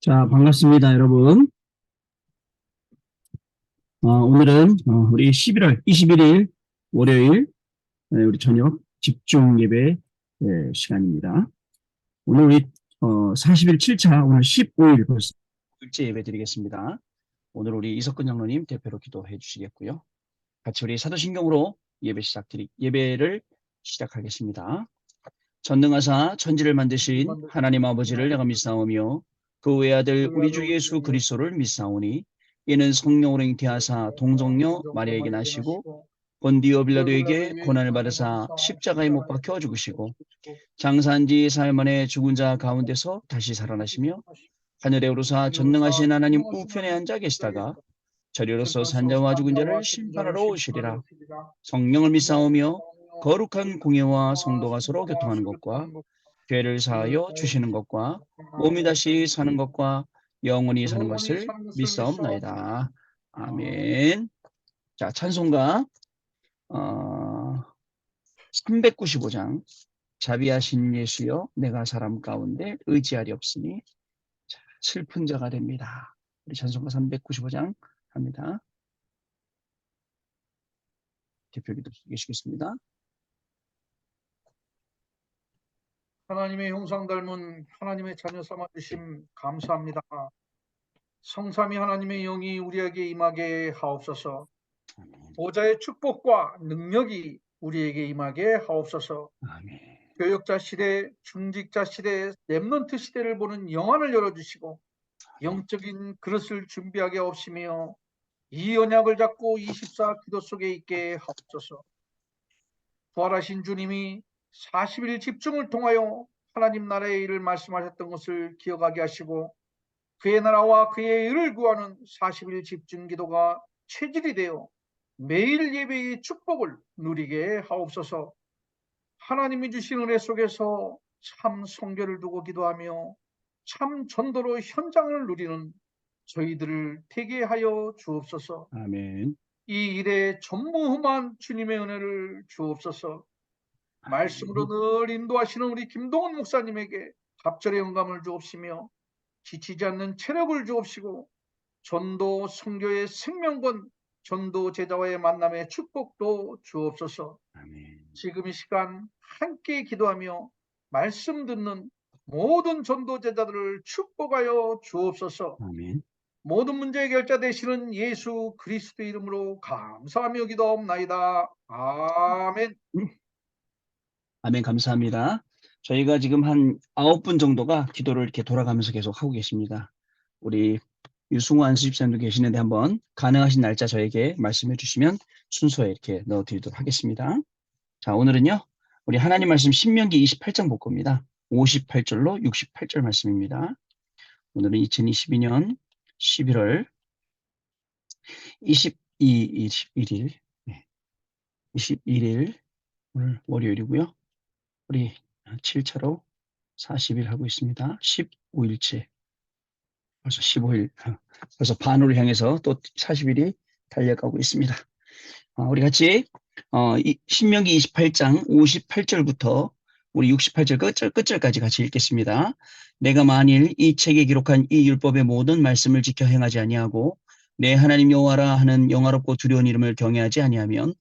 자, 반갑습니다, 여러분. 오늘은 우리 11월 21일 월요일 우리 저녁 집중 예배 시간입니다. 오늘 우리 40일 7차 오늘 15일 벌써 일째 예배 드리겠습니다. 오늘 우리 이석근 장로님 대표로 기도해 주시겠고요. 같이 우리 사도신경으로 예배를 시작하겠습니다. 전능하사 천지를 만드신 하나님 아버지를 내가 믿사오며 그 외아들 우리 주 예수 그리스도를 믿사오니 이는 성령으로 잉태하사 동정녀 마리아에게 나시고 본디오 빌라도에게 고난을 받으사 십자가에 못 박혀 죽으시고 장사한 지 사흘 만에 죽은 자 가운데서 다시 살아나시며 하늘에 오르사 전능하신 하나님 우편에 앉아 계시다가 저리로서 산자와 죽은 자를 심판하러 오시리라. 성령을 믿사오며 거룩한 공예와 성도가 서로 교통하는 것과 죄를 사하여 주시는 것과 몸이 다시 사는 것과 영원히 사는 것을 믿사옵나이다. 아멘. 자, 찬송가 395장 자비하신 예수여 내가 사람 가운데 의지하리 없으니 슬픈 자가 됩니다. 우리 찬송가 395장 합니다. 대표 기도 계시겠습니다. 하나님의 형상 닮은 하나님의 자녀 삼아주심 감사합니다. 성삼위 하나님의 영이 우리에게 임하게 하옵소서. 보좌의 축복과 능력이 우리에게 임하게 하옵소서. 아멘. 교역자 시대, 중직자 시대, 렘넌트 시대를 보는 영안을 열어주시고 영적인 그릇을 준비하게 하옵시며 이 언약을 잡고 24 기도 속에 있게 하옵소서. 부활하신 주님이 40일 집중을 통하여 하나님 나라의 일을 말씀하셨던 것을 기억하게 하시고 그의 나라와 그의 의를 구하는 40일 집중 기도가 체질이 되어 매일 예배의 축복을 누리게 하옵소서. 하나님이 주신 은혜 속에서 참 성결을 두고 기도하며 참 전도로 현장을 누리는 저희들을 되게 하여 주옵소서. 아멘. 이 일에 전무후무한 주님의 은혜를 주옵소서. 말씀으로 늘 인도하시는 우리 김동훈 목사님에게 갑절의 영감을 주옵시며 지치지 않는 체력을 주옵시고 전도 선교의 생명권, 전도 제자와의 만남의 축복도 주옵소서. 아멘. 지금 이 시간 함께 기도하며 말씀 듣는 모든 전도 제자들을 축복하여 주옵소서. 아멘. 모든 문제의 결자 되시는 예수 그리스도 이름으로 감사하며 기도하옵나이다. 아멘. 아멘. 감사합니다. 저희가 지금 한 9분 정도가 기도를 이렇게 돌아가면서 계속 하고 계십니다. 우리 유승환 수집사님도 계시는데 한번 가능하신 날짜 저에게 말씀해 주시면 순서에 이렇게 넣어드리도록 하겠습니다. 자, 오늘은요, 우리 하나님 말씀 신명기 28장 볼 겁니다. 58절로 68절 말씀입니다. 오늘은 2022년 11월 21일, 21일, 오늘 월요일이고요. 우리 7차로 40일 하고 있습니다. 15일째. 벌써 15일, 벌써 반을 향해서 또 40일이 달려가고 있습니다. 우리 같이 신명기 28장 58절부터 우리 68절 끝절까지 같이 읽겠습니다. 내가 만일 이 책에 기록한 이 율법의 모든 말씀을 지켜 행하지 아니하고 내 하나님 여호와라 하는 영화롭고 두려운 이름을 경외하지 아니하면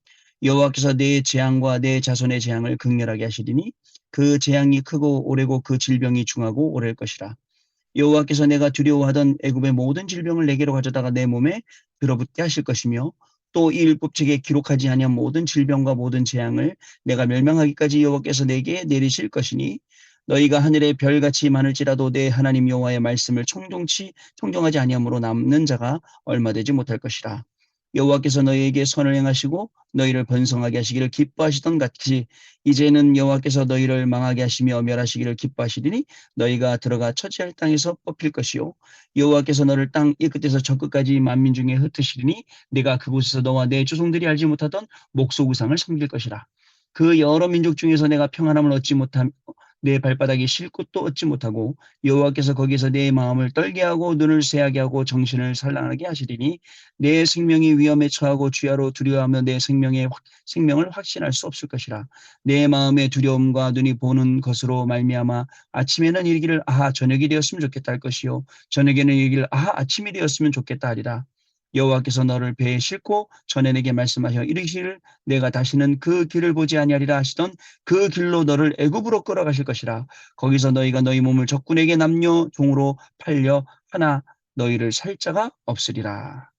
여호와께서 내 재앙과 내 자손의 재앙을 극렬하게 하시리니 그 재앙이 크고 오래고 그 질병이 중하고 오래일 것이라. 여호와께서 내가 두려워하던 애굽의 모든 질병을 내게로 가져다가 내 몸에 들어붙게 하실 것이며 또 이 율법책에 기록하지 아니한 모든 질병과 모든 재앙을 내가 멸망하기까지 여호와께서 내게 내리실 것이니 너희가 하늘의 별같이 많을지라도 내 하나님 여호와의 말씀을 청종하지 아니함으로 남는 자가 얼마 되지 못할 것이라. 여호와께서 너희에게 선을 행하시고 너희를 번성하게 하시기를 기뻐하시던 같이 이제는 여호와께서 너희를 망하게 하시며 멸하시기를 기뻐하시리니 너희가 들어가 처지할 땅에서 뽑힐 것이요 여호와께서 너를 땅 이 끝에서 저 끝까지 만민 중에 흩으시리니 네가 그곳에서 너와 내 조상들이 알지 못하던 목소 우상을 섬길 것이라. 그 여러 민족 중에서 내가 평안함을 얻지 못함 내 발바닥이 실 곳도 얻지 못하고 여호와께서 거기서 내 마음을 떨게 하고 눈을 새하게 하고 정신을 산란하게 하시리니 내 생명이 위험에 처하고 주야로 두려워하며 내 생명을 확신할 수 없을 것이라. 내 마음의 두려움과 눈이 보는 것으로 말미암아 아침에는 이르기를 아하 저녁이 되었으면 좋겠다 할 것이요 저녁에는 이르기를 아하 아침이 되었으면 좋겠다 하리라. 여호와께서 너를 배에 싣고 전에 내게 말씀하여 이르시기를 내가 다시는 그 길을 보지 아니하리라 하시던 그 길로 너를 애굽으로 끌어가실 것이라. 거기서 너희가 너희 몸을 적군에게 남녀 종으로 팔려 하나 너희를 살 자가 없으리라.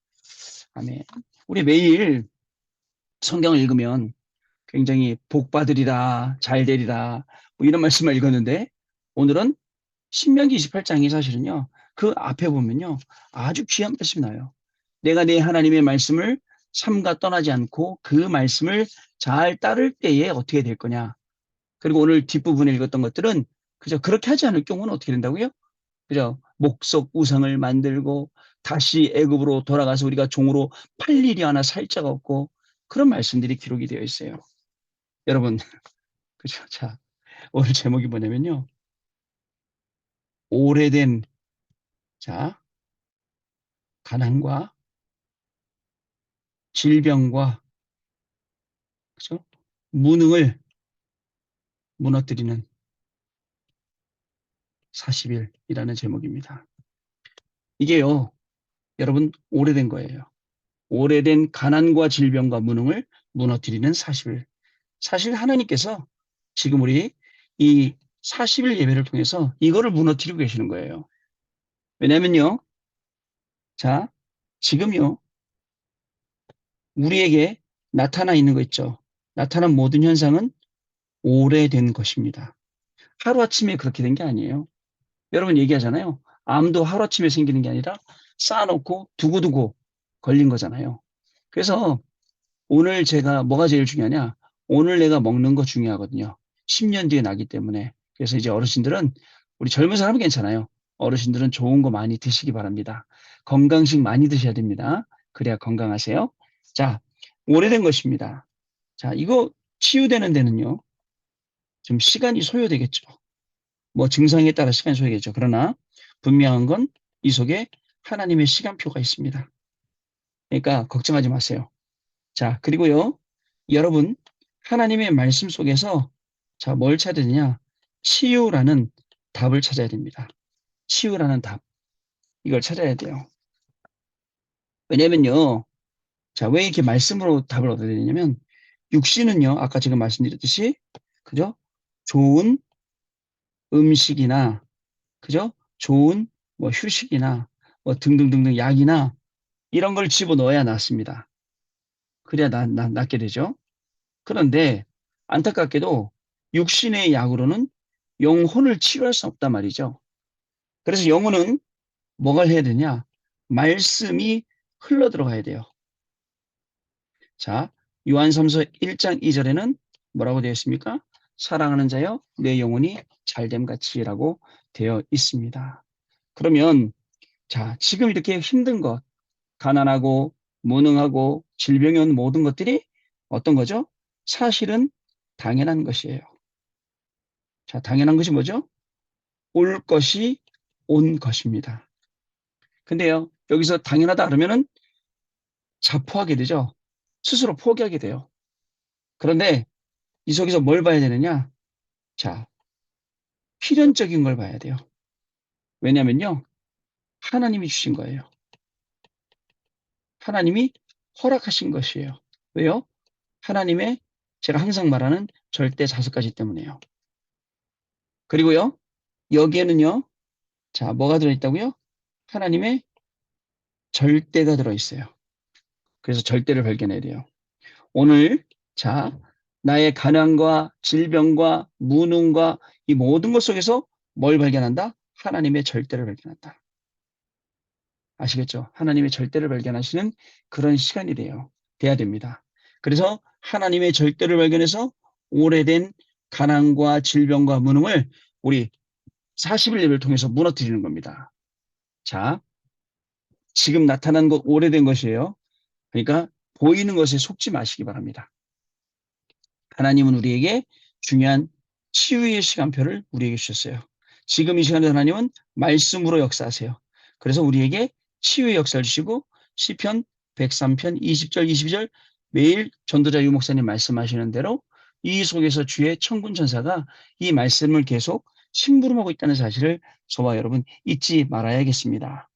아멘. 우리 매일 성경을 읽으면 굉장히 복 받으리라, 잘 되리라 뭐 이런 말씀을 읽었는데 오늘은 신명기 28장이 사실은요. 그 앞에 보면요. 아주 귀한 말씀이 나요. 내가 내 하나님의 말씀을 삼가 떠나지 않고 그 말씀을 잘 따를 때에 어떻게 될 거냐. 그리고 오늘 뒷부분에 읽었던 것들은 그저 그렇게 하지 않을 경우는 어떻게 된다고요? 그죠? 목석 우상을 만들고 다시 애굽으로 돌아가서 우리가 종으로 팔 일이 하나 살 자가 없고 그런 말씀들이 기록이 되어 있어요. 여러분, 그죠? 자, 오늘 제목이 뭐냐면요. 오래된, 자, 가난과 질병과, 그죠? 무능을 무너뜨리는 40일이라는 제목입니다. 이게요, 여러분, 오래된 거예요. 오래된 가난과 질병과 무능을 무너뜨리는 40일. 사실 하나님께서 지금 우리 이 40일 예배를 통해서 이거를 무너뜨리고 계시는 거예요. 왜냐면요, 자, 지금요, 우리에게 나타나 있는 거 있죠. 나타난 모든 현상은 오래된 것입니다. 하루아침에 그렇게 된 게 아니에요. 여러분 얘기하잖아요. 암도 하루아침에 생기는 게 아니라 쌓아놓고 두고두고 걸린 거잖아요. 그래서 오늘 제가 뭐가 제일 중요하냐? 오늘 내가 먹는 거 중요하거든요. 10년 뒤에 나기 때문에. 그래서 이제 어르신들은 우리 젊은 사람은 괜찮아요. 어르신들은 좋은 거 많이 드시기 바랍니다. 건강식 많이 드셔야 됩니다. 그래야 건강하세요. 자, 오래된 것입니다. 자, 이거 치유되는 데는요. 좀 시간이 소요되겠죠. 뭐 증상에 따라 시간이 소요되겠죠. 그러나 분명한 건 이 속에 하나님의 시간표가 있습니다. 그러니까 걱정하지 마세요. 자, 그리고요. 여러분, 하나님의 말씀 속에서 자, 뭘 찾아야 되냐? 치유라는 답을 찾아야 됩니다. 치유라는 답. 이걸 찾아야 돼요. 왜냐면요. 자, 왜 이렇게 말씀으로 답을 얻어야 되냐면 육신은요. 아까 지금 말씀드렸듯이 그죠? 좋은 음식이나 그죠? 좋은 뭐 휴식이나 뭐 등등등등 약이나 이런 걸 집어넣어야 낫습니다. 그래야 낫게 되죠. 그런데 안타깝게도 육신의 약으로는 영혼을 치유할 수 없단 말이죠. 그래서 영혼은 뭐가 해야 되냐? 말씀이 흘러 들어가야 돼요. 자, 요한삼서 1장 2절에는 뭐라고 되어 있습니까? 사랑하는 자여 내 영혼이 잘됨 같이라고 되어 있습니다. 그러면 자, 지금 이렇게 힘든 것, 가난하고 무능하고 질병이 온 모든 것들이 어떤 거죠? 사실은 당연한 것이에요. 자, 당연한 것이 뭐죠? 올 것이 온 것입니다. 근데요, 여기서 당연하다 그러면은 자포하게 되죠. 스스로 포기하게 돼요. 그런데 이 속에서 뭘 봐야 되느냐? 자, 필연적인 걸 봐야 돼요. 왜냐면요, 하나님이 주신 거예요. 하나님이 허락하신 것이에요. 왜요? 하나님의 제가 항상 말하는 절대 다섯가지 때문에요. 그리고요, 여기에는요, 자, 뭐가 들어있다고요? 하나님의 절대가 들어있어요. 그래서 절대를 발견해야 돼요. 오늘, 자, 나의 가난과 질병과 무능과 이 모든 것 속에서 뭘 발견한다? 하나님의 절대를 발견한다. 아시겠죠? 하나님의 절대를 발견하시는 그런 시간이 돼야 됩니다. 그래서 하나님의 절대를 발견해서 오래된 가난과 질병과 무능을 우리 40일 예배를 통해서 무너뜨리는 겁니다. 자, 지금 나타난 것 오래된 것이에요. 그러니까 보이는 것에 속지 마시기 바랍니다. 하나님은 우리에게 중요한 치유의 시간표를 우리에게 주셨어요. 지금 이 시간에 하나님은 말씀으로 역사하세요. 그래서 우리에게 치유의 역사를 주시고 시편 103편 20절 22절 매일 전도자 유 목사님 말씀하시는 대로 이 속에서 주의 천군 천사가 이 말씀을 계속 심부름하고 있다는 사실을 저와 여러분 잊지 말아야겠습니다.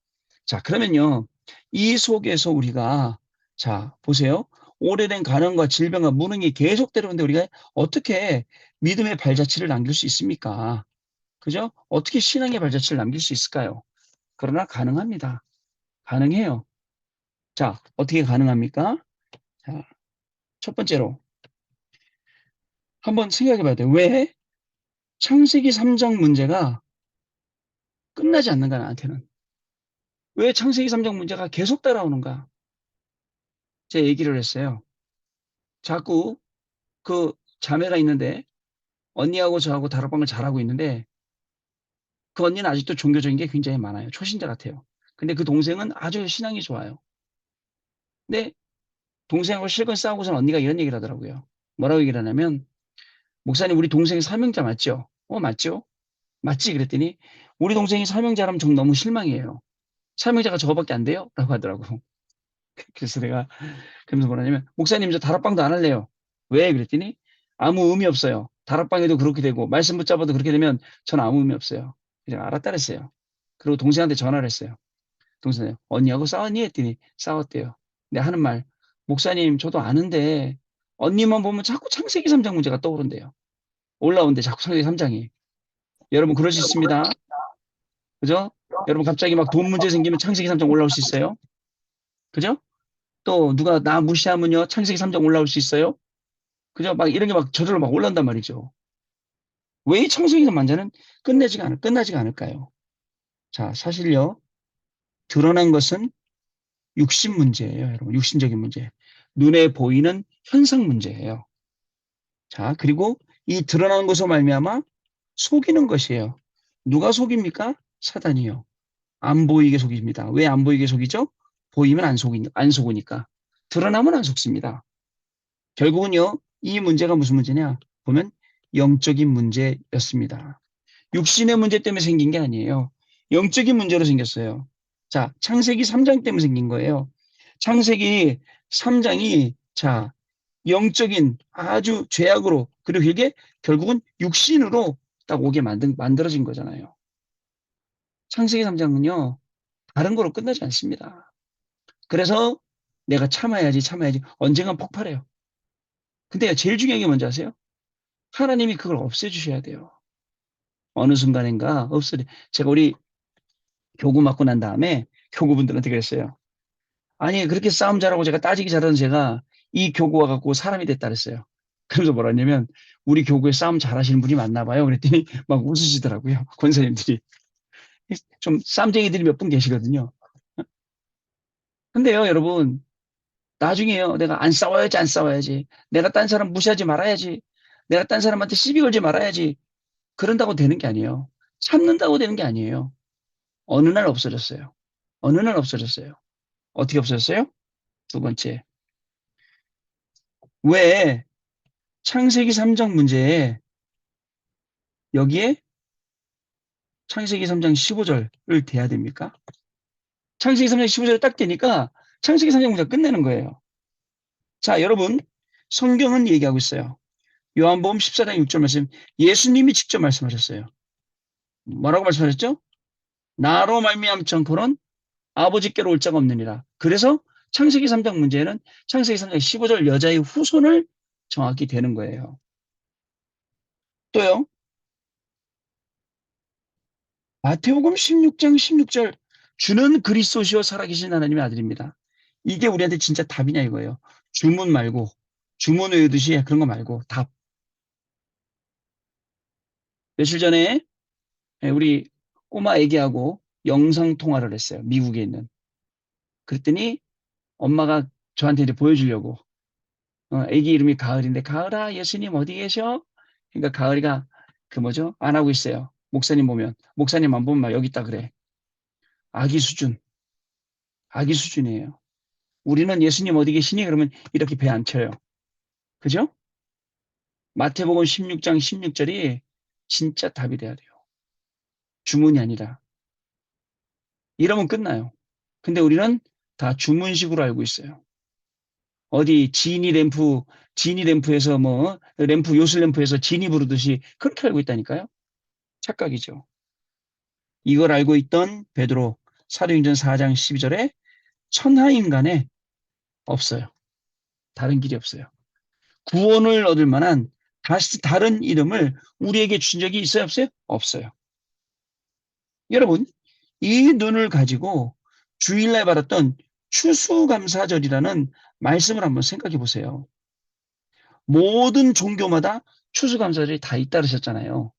자, 그러면요. 이 속에서 우리가 자, 보세요. 오래된 가난과 질병과 무능이 계속되는데 우리가 어떻게 믿음의 발자취를 남길 수 있습니까? 그죠? 어떻게 신앙의 발자취를 남길 수 있을까요? 그러나 가능합니다. 가능해요. 자, 어떻게 가능합니까? 자, 첫 번째로 한번 생각해 봐야 돼요. 왜 창세기 3장 문제가 끝나지 않는가, 나한테는. 왜 창세기 3장 문제가 계속 따라오는가? 제가 얘기를 했어요. 자꾸 그 자매가 있는데 언니하고 저하고 다락방을 잘하고 있는데 그 언니는 아직도 종교적인 게 굉장히 많아요. 초신자 같아요. 근데 그 동생은 아주 신앙이 좋아요. 근데 동생하고 실컷 싸우고선 언니가 이런 얘기를 하더라고요. 뭐라고 얘기를 하냐면 목사님 우리 동생이 사명자 맞죠? 맞죠? 맞지? 그랬더니 우리 동생이 사명자라면 전 너무 실망이에요. 사명자가 저거밖에 안 돼요? 라고 하더라고. 그래서 내가 그러면서 뭐라냐면 목사님 저 다락방도 안 할래요. 왜? 그랬더니 아무 의미 없어요. 다락방에도 그렇게 되고 말씀 붙잡아도 그렇게 되면 전 아무 의미 없어요. 그래서 알았다 그랬어요. 그리고 동생한테 전화를 했어요. 동생이 언니하고 싸웠니? 했더니 싸웠대요. 근데 하는 말 목사님 저도 아는데 언니만 보면 자꾸 창세기 3장 문제가 떠오른대요. 올라오는데 자꾸 창세기 3장이. 여러분 그럴 수 있습니다. 그죠? 여러분 갑자기 막 돈 문제 생기면 창세기 3장 올라올 수 있어요. 그죠? 또 누가 나 무시하면요 창세기 3장 올라올 수 있어요. 그죠? 막 이런 게 막 저절로 막 올라온단 말이죠. 왜 이 창세기 만자는 끝나지가 않을까요? 자, 사실요. 드러난 것은 육신 문제예요, 여러분. 육신적인 문제. 눈에 보이는 현상 문제예요. 자, 그리고 이 드러난 것으로 말미암아 속이는 것이에요. 누가 속입니까? 사단이요. 안 보이게 속입니다. 왜 안 보이게 속이죠? 보이면 안 속으니까. 드러나면 안 속습니다. 결국은요, 이 문제가 무슨 문제냐? 보면 영적인 문제였습니다. 육신의 문제 때문에 생긴 게 아니에요. 영적인 문제로 생겼어요. 자, 창세기 3장 때문에 생긴 거예요. 창세기 3장이 자, 영적인 아주 죄악으로 그리고 이게 결국은 육신으로 딱 오게 만들어진 거잖아요. 창세기 3장은요. 다른 거로 끝나지 않습니다. 그래서 내가 참아야지 언젠간 폭발해요. 근데 제일 중요한 게 뭔지 아세요? 하나님이 그걸 없애주셔야 돼요. 어느 순간인가 제가 우리 교구 맞고 난 다음에 교구분들한테 그랬어요. 아니 그렇게 싸움 잘하고 제가 따지기 잘하는 제가 이 교구와 갖고 사람이 됐다 그랬어요. 그래서 뭐라 했냐면 우리 교구에 싸움 잘하시는 분이 많나 봐요. 그랬더니 막 웃으시더라고요. 권사님들이. 좀 쌈쟁이들이 몇 분 계시거든요. 근데요 여러분 나중에요 내가 안 싸워야지. 내가 딴 사람 무시하지 말아야지. 내가 딴 사람한테 시비 걸지 말아야지. 그런다고 되는 게 아니에요. 참는다고 되는 게 아니에요. 어느 날 없어졌어요. 어느 날 없어졌어요. 어떻게 없어졌어요? 두 번째. 왜 창세기 3장 문제에 여기에 창세기 3장 15절을 대야 됩니까? 창세기 3장 15절을 딱 대니까 창세기 3장 문제가 끝내는 거예요. 자, 여러분, 성경은 얘기하고 있어요. 요한복음 14장 6절 말씀, 예수님이 직접 말씀하셨어요. 뭐라고 말씀하셨죠? 나로 말미암지 않고는 아버지께로 올 자가 없느니라. 그래서 창세기 3장 문제는 창세기 3장 15절 여자의 후손을 정확히 되는 거예요. 또요. 마태복음 16장 16절 주는 그리스도시요 살아계신 하나님의 아들입니다. 이게 우리한테 진짜 답이냐 이거예요. 주문 말고 주문 외우듯이 그런 거 말고 답. 며칠 전에 우리 꼬마 애기하고 영상 통화를 했어요. 미국에 있는. 그랬더니 엄마가 저한테 이제 보여주려고 애기 이름이 가을인데 가을아 예수님 어디 계셔? 그러니까 가을이가 그 뭐죠? 안 하고 있어요. 목사님 보면 목사님만 보면 막 여기 있다 그래. 아기 수준. 아기 수준이에요. 우리는 예수님 어디 계시니? 그러면 이렇게 배 안 쳐요. 그죠? 마태복음 16장 16절이 진짜 답이 돼야 돼요. 주문이 아니라. 이러면 끝나요. 근데 우리는 다 주문식으로 알고 있어요. 어디 지니 램프에서 뭐 램프 요술 램프에서 지니 부르듯이 그렇게 알고 있다니까요. 착각이죠. 이걸 알고 있던 베드로 사도행전 4장 12절에 천하인간에 없어요. 다른 길이 없어요. 구원을 얻을 만한 다른 이름을 우리에게 주신 적이 있어요, 없어요? 없어요. 여러분, 이 눈을 가지고 주일날 받았던 추수감사절이라는 말씀을 한번 생각해 보세요. 모든 종교마다 추수감사절이 다 있다 그러셨잖아요.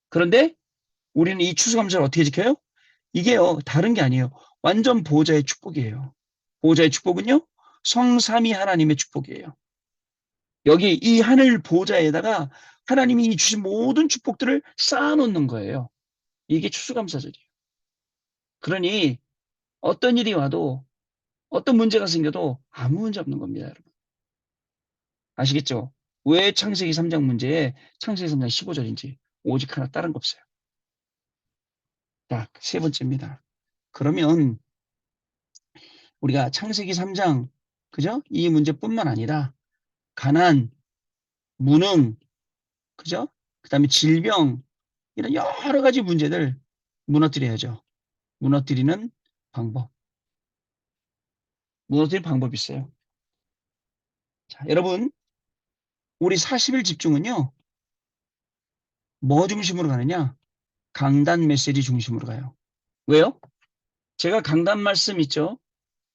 그런데 우리는 이 추수감사를 어떻게 지켜요? 이게요, 다른 게 아니에요. 완전 보호자의 축복이에요. 보호자의 축복은요, 성삼위 하나님의 축복이에요. 여기 이 하늘 보호자에다가 하나님이 주신 모든 축복들을 쌓아놓는 거예요. 이게 추수감사절이에요. 그러니 어떤 일이 와도 어떤 문제가 생겨도 아무 문제 없는 겁니다, 여러분. 아시겠죠? 왜 창세기 3장 문제에 창세기 3장 15절인지 오직 하나 다른 거 없어요. 자, 세 번째입니다. 그러면 우리가 창세기 3장, 그죠? 이 문제뿐만 아니라 가난, 무능, 그죠? 그 다음에 질병, 이런 여러 가지 문제들 무너뜨려야죠. 무너뜨리는 방법. 무너뜨릴 방법이 있어요. 자, 여러분, 우리 40일 집중은요, 뭐 중심으로 가느냐? 강단 메시지 중심으로 가요. 왜요? 제가 강단 말씀 있죠?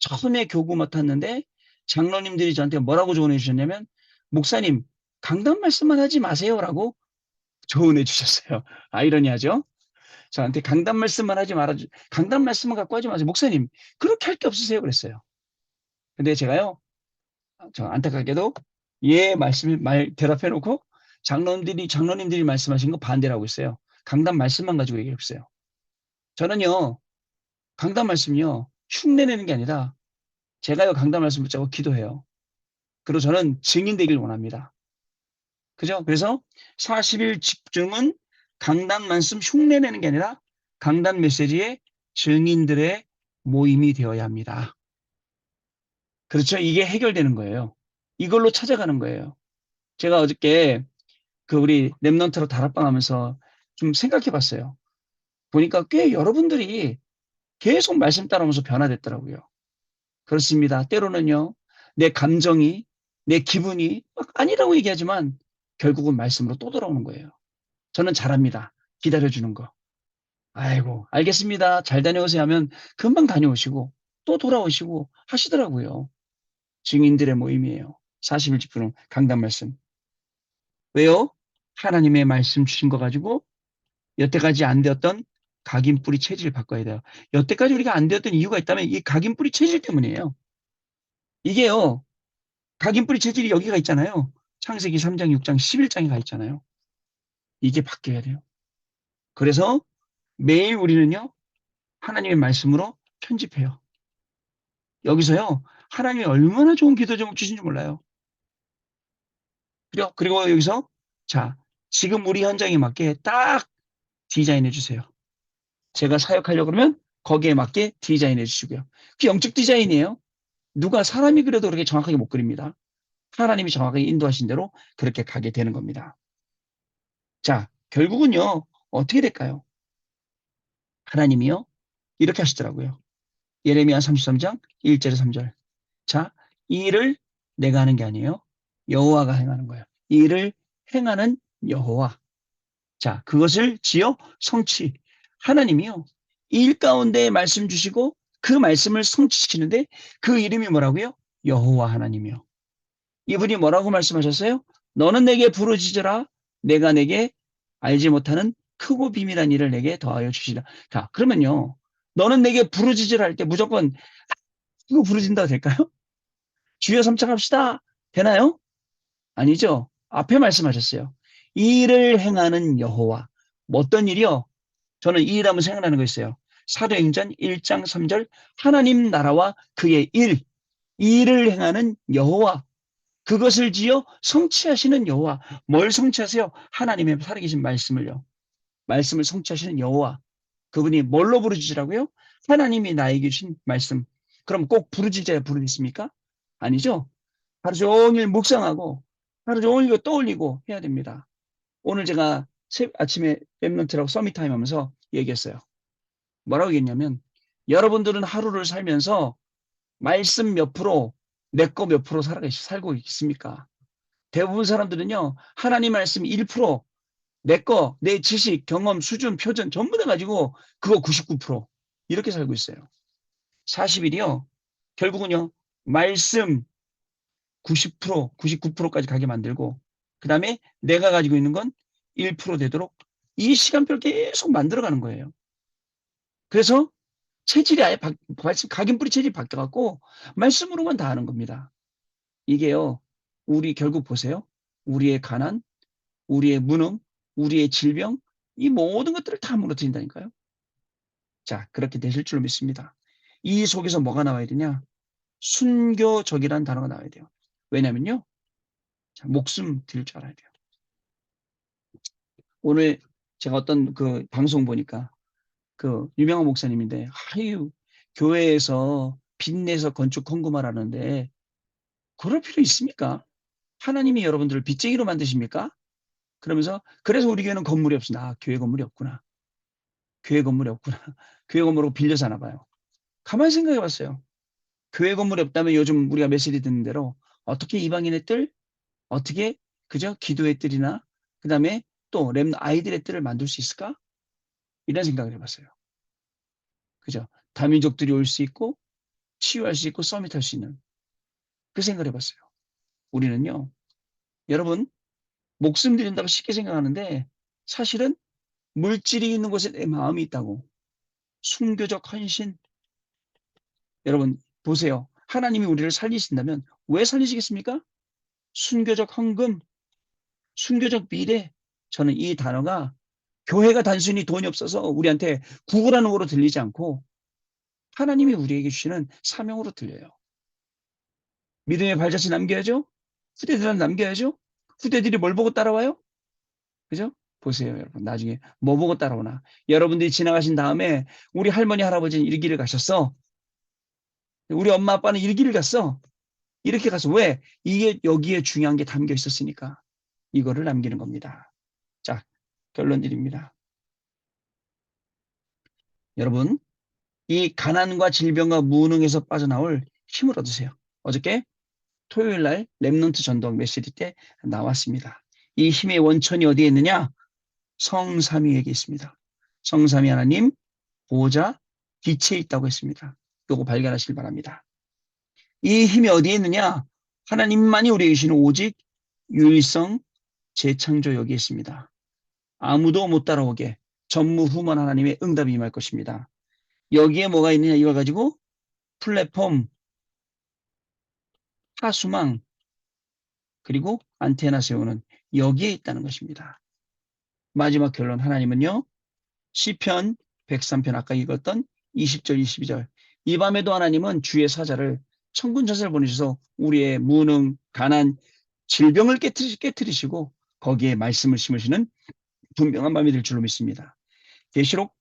처음에 교구 맡았는데 장로님들이 저한테 뭐라고 조언해 주셨냐면, 목사님, 강단 말씀만 하지 마세요라고 조언해 주셨어요. 아이러니하죠? 저한테 강단 말씀만 하지 말아주, 강단 말씀만 갖고 하지 마세요. 목사님, 그렇게 할 게 없으세요? 그랬어요. 근데 제가요, 저 안타깝게도 대답해 놓고 장로님들이 말씀하신 거 반대로 하고 있어요. 강단 말씀만 가지고 얘기했어요. 저는요, 강단 말씀이요, 흉내내는 게 아니라 제가요, 강단 말씀 붙잡고 기도해요. 그리고 저는 증인 되길 원합니다. 그죠? 그래서 40일 집중은 강단 말씀 흉내내는 게 아니라 강단 메시지의 증인들의 모임이 되어야 합니다. 그렇죠? 이게 해결되는 거예요. 이걸로 찾아가는 거예요. 제가 어저께 우리 랩넌트로 다락방 하면서 좀 생각해 봤어요. 보니까 꽤 여러분들이 계속 말씀 따라오면서 변화됐더라고요. 그렇습니다. 때로는요, 내 감정이, 내 기분이 막 아니라고 얘기하지만 결국은 말씀으로 또 돌아오는 거예요. 저는 잘합니다. 기다려주는 거. 아이고, 알겠습니다. 잘 다녀오세요 하면 금방 다녀오시고 또 돌아오시고 하시더라고요. 증인들의 모임이에요. 40일 집회는 강단 말씀. 왜요? 하나님의 말씀 주신 거 가지고 여태까지 안 되었던 각인뿌리 체질을 바꿔야 돼요. 여태까지 우리가 안 되었던 이유가 있다면 이 각인뿌리 체질 때문이에요. 이게요, 각인뿌리 체질이 여기가 있잖아요. 창세기 3장, 6장, 11장에 가 있잖아요. 이게 바뀌어야 돼요. 그래서 매일 우리는요, 하나님의 말씀으로 편집해요. 여기서요, 하나님이 얼마나 좋은 기도 제목 주신지 몰라요. 그리고 여기서, 자, 지금 우리 현장에 맞게 딱 디자인해 주세요. 제가 사역하려고 그러면 거기에 맞게 디자인해 주시고요. 그 영적 디자인이에요. 누가 사람이 그려도 그렇게 정확하게 못 그립니다. 하나님이 정확하게 인도하신 대로 그렇게 가게 되는 겁니다. 자, 결국은요, 어떻게 될까요? 하나님이요, 이렇게 하시더라고요. 예레미야 33장 1절에 3절. 자, 이 일을 내가 하는 게 아니에요. 여호와가 행하는 거예요. 이 일을 행하는 여호와. 자, 그것을 지어 성취. 하나님이요, 일 가운데 말씀 주시고 그 말씀을 성취시키는데 그 이름이 뭐라고요? 여호와 하나님이요. 이분이 뭐라고 말씀하셨어요? 너는 내게 부르짖으라. 내가 내게 알지 못하는 크고 비밀한 일을 내게 더하여 주시라. 자, 그러면요, 너는 내게 부르짖으라 할 때 무조건 이거 부르짖는다 될까요? 주여 삼창합시다. 되나요? 아니죠. 앞에 말씀하셨어요. 이 일을 행하는 여호와. 뭐 어떤 일이요? 저는 이 일하면 생각나는 거 있어요. 사도행전 1장 3절 하나님 나라와 그의 일, 이 일을 행하는 여호와. 그것을 지어 성취하시는 여호와. 뭘 성취하세요? 하나님의 살아계신 말씀을요. 말씀을 성취하시는 여호와. 그분이 뭘로 부르짖으라고요? 하나님이 나에게 주신 말씀. 그럼 꼭 부르짖어야 부르짖습니까? 아니죠. 하루 종일 묵상하고 하루 종일 이거 떠올리고 해야 됩니다. 오늘 제가 아침에 랩런트라고 서밋타임 하면서 얘기했어요. 뭐라고 얘기했냐면 여러분들은 하루를 살면서 말씀 몇 프로, 내 거 몇 프로 살고 있습니까? 대부분 사람들은요, 하나님 말씀 1%, 내 거, 내 지식, 경험, 수준, 표준 전부 다 가지고 그거 99% 이렇게 살고 있어요. 40일이요. 결국은요. 말씀 90%, 99%까지 가게 만들고 그 다음에 내가 가지고 있는 건 1% 되도록 이 시간표를 계속 만들어가는 거예요. 그래서 체질이 아예 각인뿌리 체질이 바뀌어갖고 말씀으로만 다 하는 겁니다. 이게요. 우리 결국 보세요. 우리의 가난, 우리의 무능, 우리의 질병 이 모든 것들을 다 무너뜨린다니까요. 자, 그렇게 되실 줄로 믿습니다. 이 속에서 뭐가 나와야 되냐? 순교적이라는 단어가 나와야 돼요. 왜냐면요. 자, 목숨 드릴 줄 알아야 돼요. 오늘 제가 어떤 그 방송 보니까 그 유명한 목사님인데 아유 교회에서 빚내서 건축 헌금하라는데 그럴 필요 있습니까? 하나님이 여러분들을 빚쟁이로 만드십니까? 그러면서 그래서 우리 교회는 건물이 없구나. 아, 교회 건물이 없구나. 교회 건물이 없구나. 교회 건물을 빌려 사나 봐요. 가만히 생각해 봤어요. 교회 건물이 없다면 요즘 우리가 메시지 듣는 대로 어떻게 이방인의 뜰, 어떻게 그저 기도의 뜰이나 그다음에 또 아이들의 뜰을 만들 수 있을까? 이런 생각을 해봤어요. 그죠? 다민족들이 올 수 있고 치유할 수 있고 서밋할 수 있는 그 생각을 해봤어요. 우리는요. 여러분 목숨 드린다고 쉽게 생각하는데 사실은 물질이 있는 곳에 내 마음이 있다고. 순교적 헌신. 여러분 보세요. 하나님이 우리를 살리신다면 왜 살리시겠습니까? 순교적 헌금, 순교적 미래. 저는 이 단어가 교회가 단순히 돈이 없어서 우리한테 구걸하는 거로 들리지 않고 하나님이 우리에게 주시는 사명으로 들려요. 믿음의 발자취 남겨야죠. 후대들은 남겨야죠. 후대들이 뭘 보고 따라와요? 그죠? 보세요, 여러분. 나중에 뭐 보고 따라오나. 여러분들이 지나가신 다음에 우리 할머니, 할아버지는 일기를 가셨어. 우리 엄마, 아빠는 일기를 갔어. 이렇게 가서 왜? 이게 여기에 중요한 게 담겨 있었으니까. 이거를 남기는 겁니다. 자, 결론 드립니다. 여러분, 이 가난과 질병과 무능에서 빠져나올 힘을 얻으세요. 어저께 토요일 날 렘넌트 전도학 메시지 때 나왔습니다. 이 힘의 원천이 어디에 있느냐? 성삼위에게 있습니다. 성삼위 하나님 보호자 빛에 있다고 했습니다. 요거 발견하시길 바랍니다. 이 힘이 어디에 있느냐? 하나님만이 우리에게 주시는 오직 유일성 재창조 여기에 있습니다. 아무도 못 따라오게 전무후무한 하나님의 응답이 임할 것입니다. 여기에 뭐가 있느냐 이걸 가지고 플랫폼, 하수망, 그리고 안테나 세우는 여기에 있다는 것입니다. 마지막 결론 하나님은요. 시편 103편 아까 읽었던 20절 22절 이 밤에도 하나님은 주의 사자를 천군 천사를 보내셔서 우리의 무능, 가난, 질병을 깨뜨리시고 거기에 말씀을 심으시는 분명한 밤이 될 줄로 믿습니다. 계시록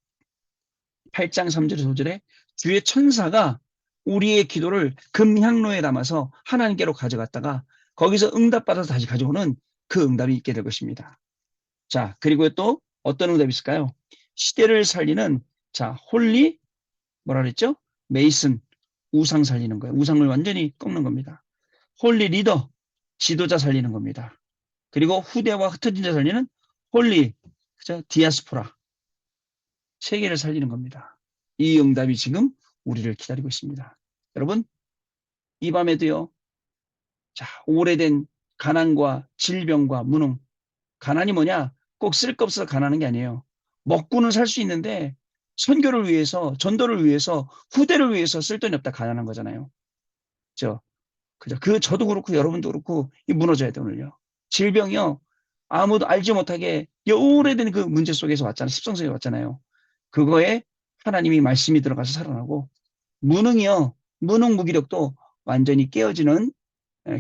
8장 3절 5절에 주의 천사가 우리의 기도를 금향로에 담아서 하나님께로 가져갔다가 거기서 응답받아서 다시 가져오는 그 응답이 있게 될 것입니다. 자, 그리고 또 어떤 응답이 있을까요? 시대를 살리는 자, 홀리 뭐라 그랬죠? 메이슨 우상 살리는 거예요. 우상을 완전히 꺾는 겁니다. 홀리 리더 지도자 살리는 겁니다. 그리고 후대와 흩어진 자 살리는 홀리 그죠? 디아스포라 세계를 살리는 겁니다. 이 응답이 지금 우리를 기다리고 있습니다. 여러분 이 밤에도요. 자, 오래된 가난과 질병과 무능. 가난이 뭐냐? 꼭 쓸 거 없어서 가난한 게 아니에요. 먹고는 살 수 있는데 선교를 위해서, 전도를 위해서, 후대를 위해서 쓸 돈이 없다 가난한 거잖아요. 그죠? 저도 그렇고 여러분도 그렇고 이 무너져야 돼 오늘요. 질병이요. 아무도 알지 못하게 오래된 그 문제 속에서 왔잖아요. 습성성에 왔잖아요. 그거에 하나님이 말씀이 들어가서 살아나고 무능이요. 무능 무기력도 완전히 깨어지는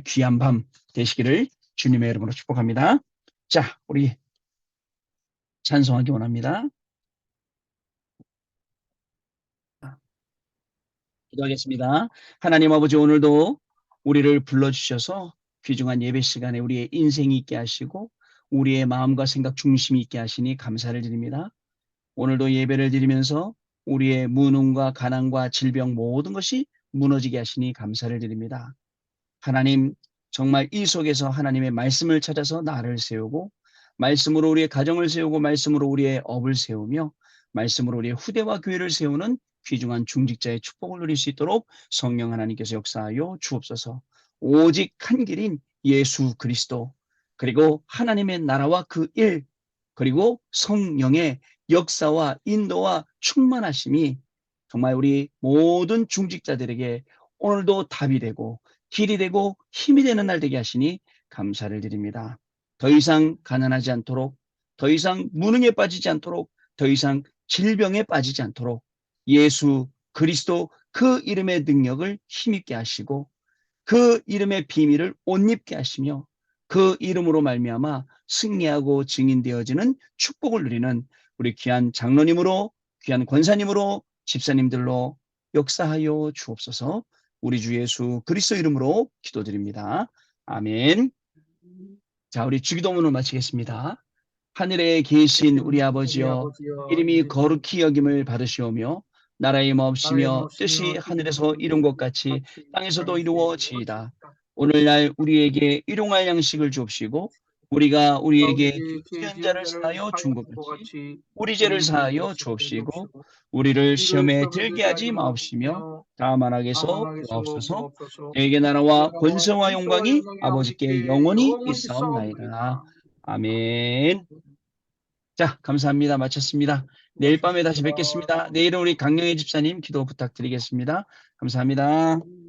귀한 밤 되시기를 주님의 이름으로 축복합니다. 자, 우리 찬송하기 원합니다. 기도하겠습니다. 하나님 아버지, 오늘도 우리를 불러주셔서 귀중한 예배 시간에 우리의 인생이 있게 하시고 우리의 마음과 생각 중심이 있게 하시니 감사를 드립니다. 오늘도 예배를 드리면서 우리의 무능과 가난과 질병 모든 것이 무너지게 하시니 감사를 드립니다. 하나님, 정말 이 속에서 하나님의 말씀을 찾아서 나를 세우고 말씀으로 우리의 가정을 세우고 말씀으로 우리의 업을 세우며 말씀으로 우리의 후대와 교회를 세우는 귀중한 중직자의 축복을 누릴 수 있도록 성령 하나님께서 역사하여 주옵소서. 오직 한 길인 예수 그리스도, 그리고 하나님의 나라와 그 일, 그리고 성령의 역사와 인도와 충만하심이 정말 우리 모든 중직자들에게 오늘도 답이 되고 길이 되고 힘이 되는 날 되게 하시니 감사를 드립니다. 더 이상 가난하지 않도록, 더 이상 무능에 빠지지 않도록, 더 이상 질병에 빠지지 않도록 예수 그리스도 그 이름의 능력을 힘있게 하시고 그 이름의 비밀을 옷 입게 하시며 그 이름으로 말미암아 승리하고 증인되어지는 축복을 누리는 우리 귀한 장로님으로, 귀한 권사님으로, 집사님들로 역사하여 주옵소서. 우리 주 예수 그리스도 이름으로 기도드립니다. 아멘. 자, 우리 주기도문을 마치겠습니다. 하늘에 계신 우리 우리 아버지여, 아버지여, 이름이 거룩히 여김을 받으시오며 나라의 나라의 마옵시며 뜻이 마시며 하늘에서 이룬 것 같이 땅에서도 땅에서 이루어지이다. 오늘날 우리에게 일용할 양식을 주옵시고 우리가 우리에게 우리에게 죄지은 지은 자를 자를 사하여 준 것 사하는 것 같이 같이 우리 죄를 우리 죄를 사하여 사하여 주옵시고 주옵시고 우리를 우리를 시험에 시험에 들게 들게 하지 하지 마옵시며 마옵시며 다만 악에서 다만 악에서 구하옵소서. 구하옵소서. 대개 나라와 나라와 권세와 권세와 영광이 영광이 아버지께 아버지께 영원히 영원히 있사옵나이다. 있사옵나이다. 아멘. 자, 감사합니다. 마쳤습니다. 내일 밤에 다시 마쳤습니다. 뵙겠습니다. 내일은 우리 강영애 집사님 기도 부탁드리겠습니다. 감사합니다.